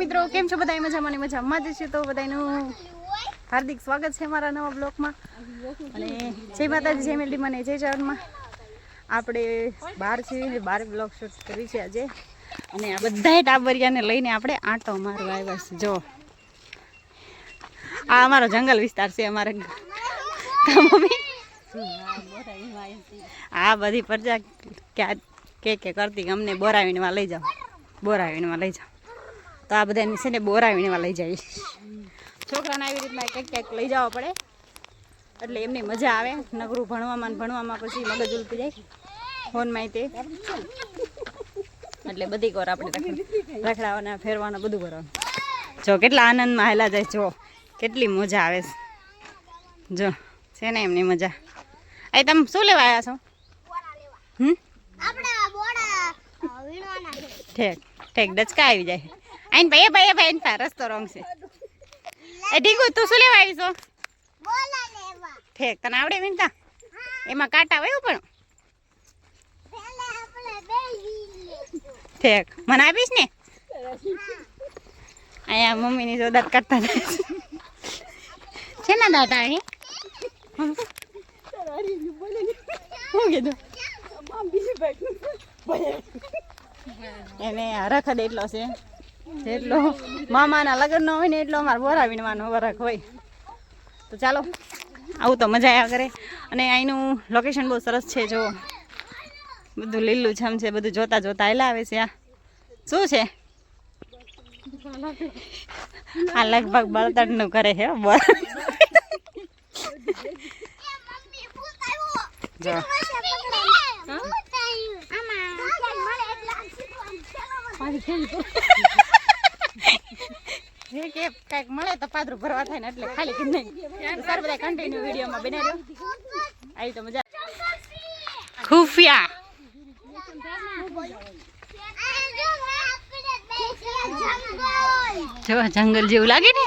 મિત્રો, કેમ છો બધા? મજામાં ને મજામાં જ છે. તો બધાનું હાર્દિક સ્વાગત છે અમારા નવા બ્લોગમાં. અને જય માતાજી, જય મેલડીમાં ને જય ચરણમાં. આપણે બહાર છીએ ને બહાર બ્લોગ શૂટ કરી છે આજે. અને આ બધાય ટાબરિયાને લઈને આપણે આંટો મારવા આવ્યા છે. જો આ અમારો જંગલ વિસ્તાર છે. અમારે મમ્મી આ બધી પ્રજા કે કરતી અમને બોરાવીણમાં લઈ જાઓ, બોરાવીણમાં લઈ જાઓ. તો આ બધાને છે ને બોરાવીણમાં લઈ જાય. છોકરાને આવી રીતના ક્યાંક લઈ જવા પડે એટલે એમની મજા આવે. નકરું ભણવામાં પછી મગજ ઉલટી જાય ફોનમાં તે. એટલે બધી કોર આપણે રખડાવાના ફેરવાના બધું કરવાનું. જો કેટલા આનંદમાં હેલા જાય. જો કેટલી મજા આવે છે. જો છે ને એમની મજા. અહીં તમે શું લેવા આવ્યા છો? ઠેક ઠેક ડચકા આવી જાય. આઈને ભાઈ રસ્તો રોંગ છે. એ ઢીંગુ તું શું લેવા આવી છો? ઠેક તને આવડે વિનતા? એમાં કાંટા હોય પણ ઠેક મને આપીશ ને? અહીંયા મમ્મીની જો દાંત કાઢતા છે ને દાંત અહીં શું કીધું એને હરખ એટલો છે જેટલો મામાના લગ્ન નો હોય ને એટલો અમારે બોરાવીણવાનો વરખ હોય. તો ચાલો, આવું તો મજા આવ્યા કરે. અને અહીંનું લોકેશન બહુ સરસ છે. જો બધું લીલું છમ છે. બધું જોતા જોતા આયલા આવે છે. આ શું છે? આ લગભગ બળતણનું કરે છે. જો કઈક મળે તો પાદરું ભરવા થાય ને એટલે ખાલી કે નહીં. સર બધા કન્ટિન્યુ વિડીયોમાં બનાવ્યો. આવી તો મજા. ખુફિયા જો જંગલ જેવું લાગે ને.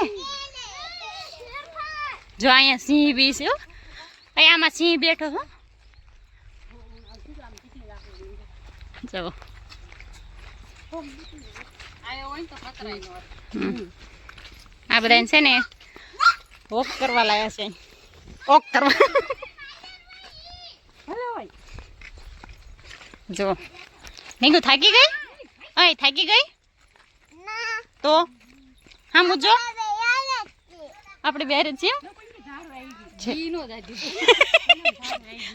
જો અહીંયા સિંહ બી છે. આમાં સિંહ બેઠો છો. જો આ બધા છે ને વોક કરવા લાયા છે. વોક કરવા જો નીકુ થાકી ગઈ? અય થાકી ગઈ તો હા મુજો આપણે બેરે છીએ.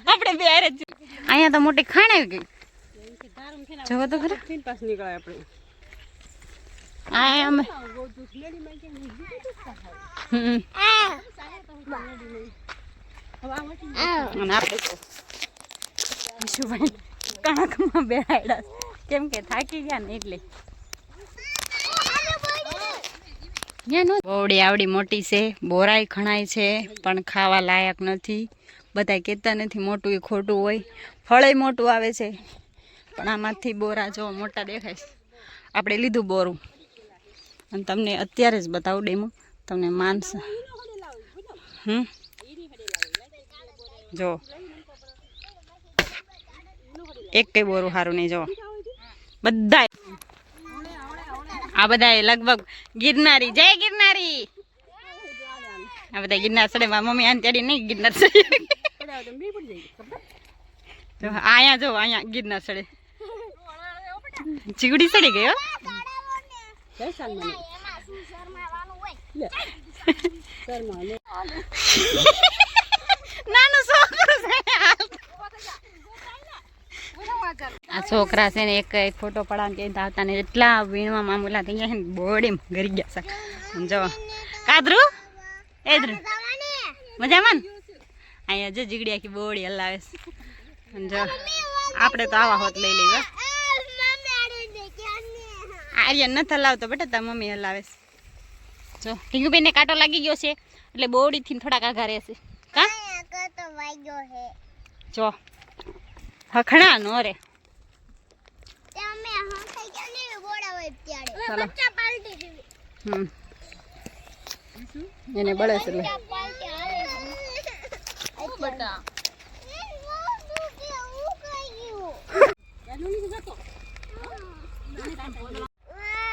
આપણે બેરે છીએ. અહીંયા તો મોટી ખાણ આવી ગઈ. જોવો તો ખરા પાસ નીકળાય આપણે. આ અમે વિશુભાઈ કણકમાં બેહાડ્યા કેમ કે થાકી ગયા ને એટલે. બોવડી આવડી મોટી છે. બોરાય ખણાય છે પણ ખાવા લાયક નથી. બધા કહેતા નથી મોટું એ ખોટું હોય. ફળે મોટું આવે છે પણ આમાંથી બોરા જો મોટા દેખાય છે. આપણે લીધું બોરું અને તમને અત્યારે જ બતાવું ડેમો. તમને માનસ જો એક કઈ બોરું સારું નહીં. જો બધા આ બધા લગભગ ગિરનારી. જય ગિરનારી. આ બધા ગિરનાર ચડે. મમ્મી આને ચડી નહીં ગિરનાર ચડી. અહીંયા જો અહીંયા ગિરનાર ચડે. ચીગડી ચડી ગયો. નાનું છોકરું છે. આ છોકરા છે ને એક ફોટો પડાવ કે આવતા ને એટલા વીણવા મામૂલા થઈ ગયા છે ને બોડી ગરી ગયા છે. જો કાદરું એદરું મજામાં ને? અહીંયા જો જીગડી આખી બોડી હલાવે છે. જો આપણે તો આવા હોત લઈ લઈએ. આર્યન નથી હલાવતો બેટા, તાર મમ્મી હલાવે છે. જો ટીંગુબેન ને કાંટો લાગી ગયો છે એટલે બોડી થી થોડાક આઘા રહેશે. કા જો હખણા નો રે. એને બળે છે એટલે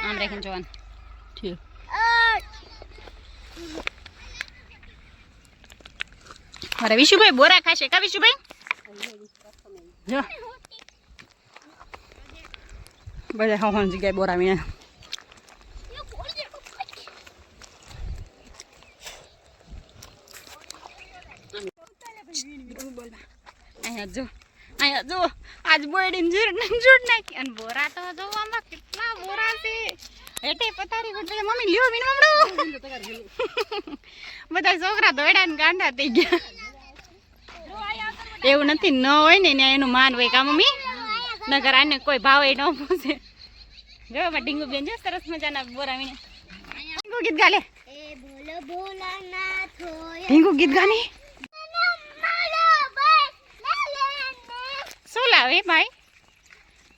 આમ રાખીને જોવાનું. ઠીક અરે વિશુભાઈ બોરા ખાશે કા વિશુભાઈ જો બધા હવન જગ્યાએ બોરાવીને અહીંયા જો આજ બોયડીને જોડ નાખી અને બોરા તો જો આમાં કેટલા બોરા છે હેઠે પથારી ગોઠવે મમ્મી લ્યો મીન મમડો બધા છોકરા દોડ્યા ને ગાંડા થઈ ગયા એવું નથી ન હોય ને એનું માન હોય કા મમ્મી નગર આને કોઈ ભાવે ન પૂછે જો ઢીંગુ બેન જો સરસ મજાના બોરાવીને ઢીંગુ ગીત ગાલે ઢીંગુ ગીત ગાને શું લાવે ભાઈ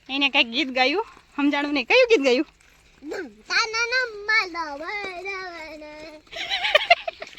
એને કઈક ગીત ગાયું સમજાણું નહીં કયું ગીત ગાયું